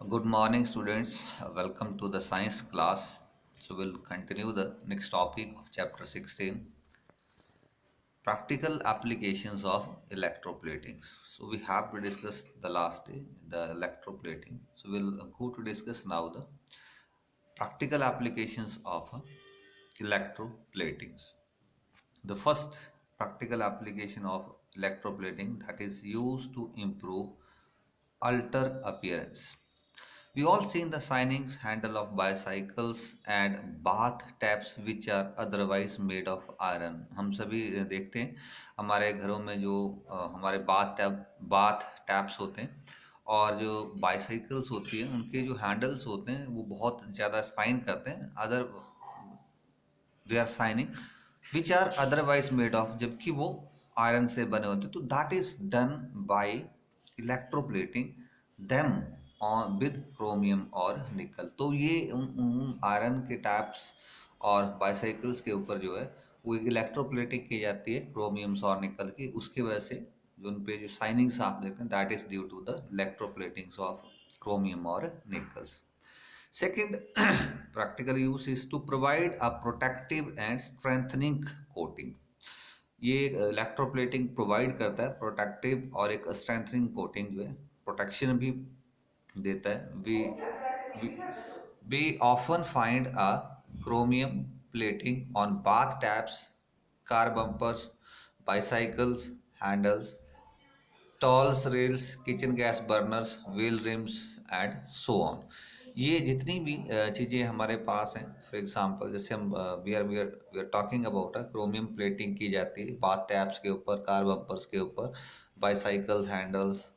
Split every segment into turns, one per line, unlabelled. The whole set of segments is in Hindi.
Good morning, students. Welcome to the science class. So, we'll continue the next topic of chapter 16, practical applications of electroplating. So, we have to discuss the last day, the electroplating. So, we'll go to discuss now the practical applications of electroplating. The first practical application of electroplating that is used to improve alter appearance. We all seen the signings handle of bicycles and bath taps which are otherwise made of iron. हम सभी देखते हैं हमारे घरों में जो हमारे बाथ टैप्स होते हैं और जो बाइसाइकिल्स होती हैं उनके जो हैंडल्स होते हैं वो बहुत ज़्यादा स्पाइन करते हैं other they are shining which are otherwise made of जबकि वो आयरन से बने होते तो that is done by electroplating them on with chromium और निकल। तो ये उन आयरन के टैप्स और बाइसाइकिल्स के ऊपर जो है वो इलेक्ट्रोप्लेटिंग की जाती है क्रोमियम्स और निकल की, उसकी वजह से जो उन पे जो साइनिंग्स आप देखते हैं that is due to the electroplatings of chromium और nickels. Second practical use is to provide a protective and strengthening coating. ये इलेक्ट्रोप्लेटिंग प्रोवाइड करता है प्रोटेक्टिव और एक स्ट्रेंथनिंग कोटिंग जो है प्रोटेक्शन भी देता है। We often find a chromium plating on bath taps, car bumpers, bicycles handles, towels rails, kitchen gas burners, wheel rims and so on. ये जितनी भी चीज़ें हमारे पास हैं, फॉर एग्जांपल जैसे हम we are talking about chromium plating की जाती है बाथ टैप्स के ऊपर, कार बम्पर्स के ऊपर, bicycles handles,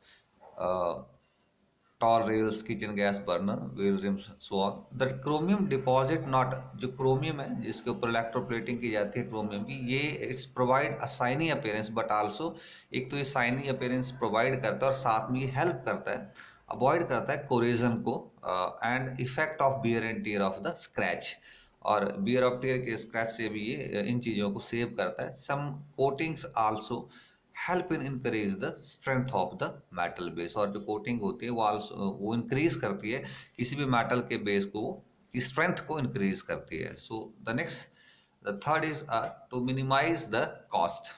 towel rails, kitchen gas burner, wheel rims, so on. The chromium deposit not, जो क्रोमियम है जिसके ऊपर इलेक्ट्रोप्लेटिंग की जाती है क्रोमियम की, ये it's provide a shiny appearance but also, एक तो ये शाइनी अपीयरेंस प्रोवाइड करता है और साथ में ये हेल्प करता है, अवॉइड करता है कोरेजन को and effect of wear and tear of the scratch, और बियर ऑफ टीयर के स्क्रैच से भी ये इन चीज़ों को सेव करता है। Some coatings also help in increase the strength of the metal base, और जो कोटिंग होती है वो इंक्रीज करती है किसी भी मेटल के बेस को, की स्ट्रेंथ को इंक्रीज करती है। So the third is to minimise the cost.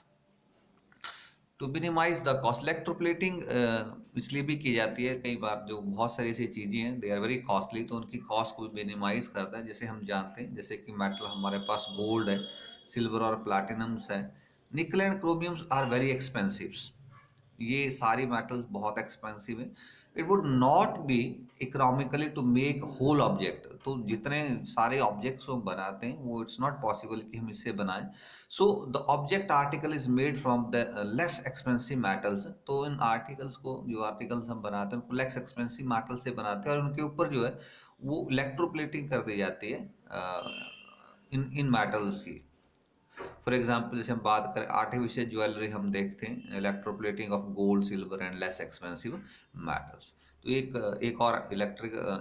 To minimise the cost electroplating इसलिए भी की जाती है, कई बार जो बहुत सारी ऐसी चीज़ें हैं दे आर वेरी कॉस्टली, तो उनकी कॉस्ट को मिनिमाइज करता है। जैसे हम जानते हैं जैसे कि मेटल हमारे पास गोल्ड है, सिल्वर और प्लैटिनम्स है, nickel and chromiums are very expensive. ये सारी मेटल्स बहुत एक्सपेंसिव है। It would not be economically to make whole object, तो जितने सारे ऑब्जेक्ट्स हम बनाते हैं वो इट्स नॉट पॉसिबल कि हम इससे बनाएं। So the object article is made from the less expensive metals, तो इन आर्टिकल्स को, जो आर्टिकल्स हम बनाते हैं उनको लेस एक्सपेंसिव मेटल से बनाते हैं और उनके ऊपर जो है वो इलेक्ट्रोप्लेटिंग कर दी जाती है इन इन मेटल्स की। फॉर एग्जाम्पल जैसे हम बात करें आर्टिफिशियल ज्वेलरी, हम देखते हैं electroplating of gold, silver and less expensive metals. तो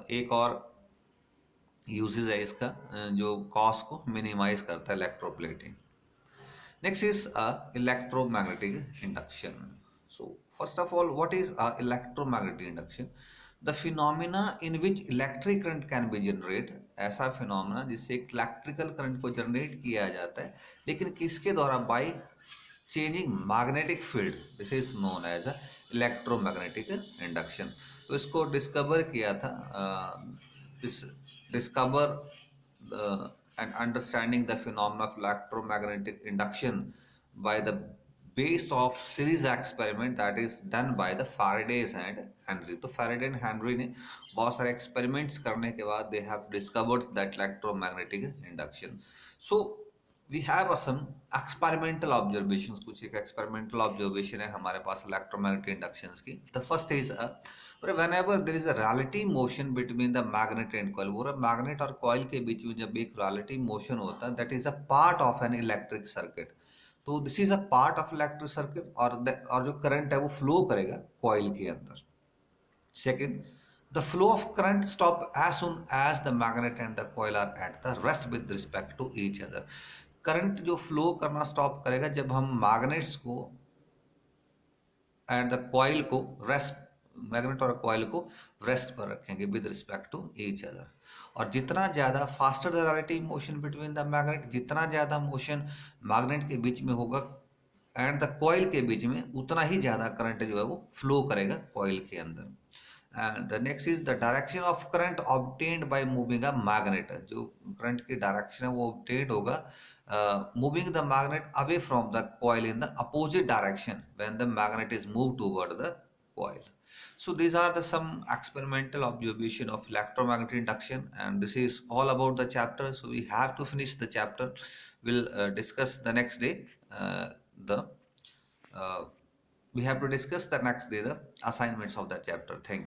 एक और यूजेज है इसका जो कॉस्ट को मिनिमाइज करता है electroplating. Next is electromagnetic induction. So first of all, what is electromagnetic induction? The phenomena in which electric current can be generated, ऐसा फिनोमेना जिससे एक इलेक्ट्रिकल करंट को जनरेट किया जाता है, लेकिन किसके द्वारा? By changing magnetic field, this is known as electromagnetic induction. तो इसको डिस्कवर किया था this discover and understanding the phenomena of electromagnetic induction by the based of series experiment that is done by the Faradays and Henry। तो Faraday and Henry ने बहुत सारे experiments करने के बाद they have discovered that electromagnetic induction। So we have some experimental observations, कुछ एक experimental observation है हमारे पास electromagnetic inductions की। The first is whenever there is a relative motion between the magnet and coil, वो magnet और coil के बीच में जब एक relative motion होता है, that is a part of an electric circuit। तो this is a part of electric circuit, और जो करंट है वो फ्लो करेगा कॉइल के अंदर। Second, the flow of current stop as soon as the magnet and the coil are at the rest with respect to each other. Current जो फ्लो करना स्टॉप करेगा जब हम मैग्नेट्स को एंड द कॉइल को रेस्ट मैग्नेट और कॉइल को रेस्ट पर रखेंगे with respect to each other. और जितना ज़्यादा faster the relative motion between the magnet, जितना ज़्यादा मोशन मैग्नेट के बीच में होगा एंड द कॉइल के बीच में, उतना ही ज़्यादा करंट जो है वो फ्लो करेगा कॉइल के अंदर। And the next is the direction of current obtained by moving a magnet. जो करंट की डायरेक्शन है वो ऑब्टेन्ड होगा moving the magnet away from the coil in the opposite direction when the magnet is move toward the coil. So these are the some experimental observation of electromagnetic induction, and this is all about the chapter. So we have to finish the chapter. We'll discuss the next day. The We have to discuss the next day the assignments of that chapter. Thank you.